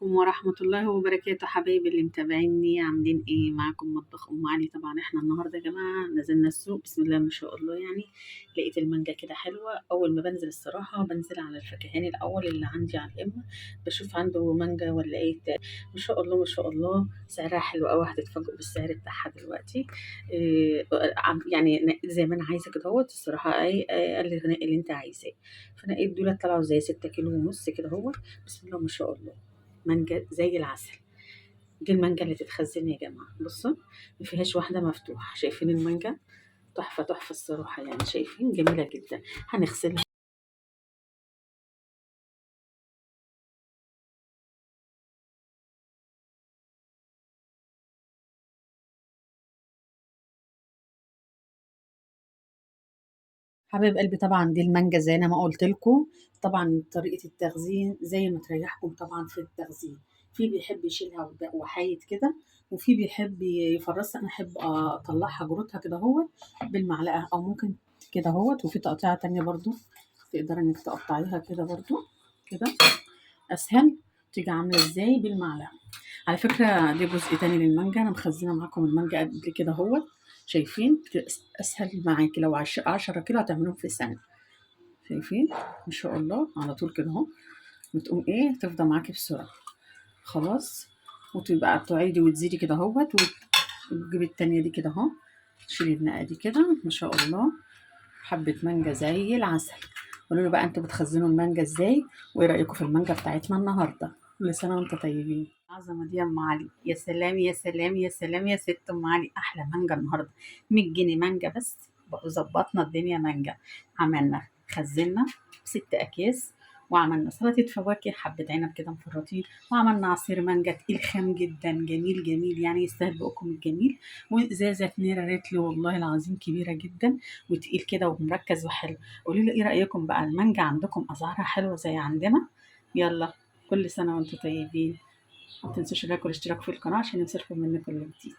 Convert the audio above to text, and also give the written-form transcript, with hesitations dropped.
عليكم ورحمة الله وبركاته، حبايبي اللي متابعيني عاملين ايه؟ معاكم مطبخ ام علي. طبعا احنا النهارده يا جماعه نزلنا السوق، بسم الله ما شاء الله. يعني لقيت المانجا كده حلوه. اول ما بنزل الصراحه بنزل على الفكهاني الاول اللي عندي على الامه، بشوف عنده مانجا ولا ايه ما شاء الله ما شاء الله، سعرها حلو قوي. هتتفاجئوا بالسعر بتاعها دلوقتي. إيه يعني زي ما انا عايزه كده اهوت الصراحه. قال لي نقي اللي انت عايزاه، فنقيت دول طلعوا زي 6 كيلو ونص كده اهوت. بسم الله ما شاء الله، مانجا زي العسل. دي المانجا اللي تتخزن يا جماعة. بصوا ما فيهاش واحدة مفتوحة، شايفين المانجا؟ تحفة تحفة الصراحة، يعني شايفين جميلة جدا. هنغسلها. حبايب قلبي، طبعا دي المانجا زي انا ما قلت لكم. طبعا طريقة التخزين زي ما تريحكم طبعا في التخزين. في بيحب يشيلها وحايد كده، وفي بيحب يفرصها. انا احب اطلعها جروتها كده اهوت بالمعلقة، او ممكن كده اهوت. وفي تقطيعة تانية برضو تقدر انك تقطعيها كده برضو، كده اسهل. تيجي عامله ازاي بالمعلقه. على فكره دي جزء تاني للمانجا، انا مخزنه معاكم المانجا قبل كده اهوت. شايفين اسهل معاكي. لو 10 كيلو هتعملهم في سنه. شايفين ما شاء الله على طول كده اهو. بتقوم ايه تفضى معاكي بسرعه. خلاص. وتبقى تعيدي وتزيدي كده اهوت، وتجيبي التانية دي كده اهو. تشيلي النقه دي كده ما شاء الله. حبه مانجا زي العسل. قولوا لي بقى انتوا بتخزنوا المانجا ازاي، وايه رايكم في المانجا بتاعتنا النهارده؟ كل سنه وانتم طيبين. عظمه دي يا ام علي، يا سلام يا سلام يا سلام يا ست ام علي، احلى مانجا النهارده. 100 جنيه مانجا بس. بقوا ظبطنا الدنيا مانجا. عملنا خزنا 6 اكياس، وعملنا سلطه فواكه، حبه عنب كده مفرطين، وعملنا عصير مانجا تقيل خام جدا، جميل جميل يعني يستاهل بقكم الجميل. وازازه نيره ريتلي والله العظيم كبيره جدا، وتقيل كده ومركز وحلو. قولوا لي ايه رأيكم بقى، المانجا عندكم اسعارها حلوة زي عندنا؟ يلا، كل سنة وانتم طيبين. ما تنسوش اللايك والاشتراك في القناة عشان يوصلكم مني كل جديد.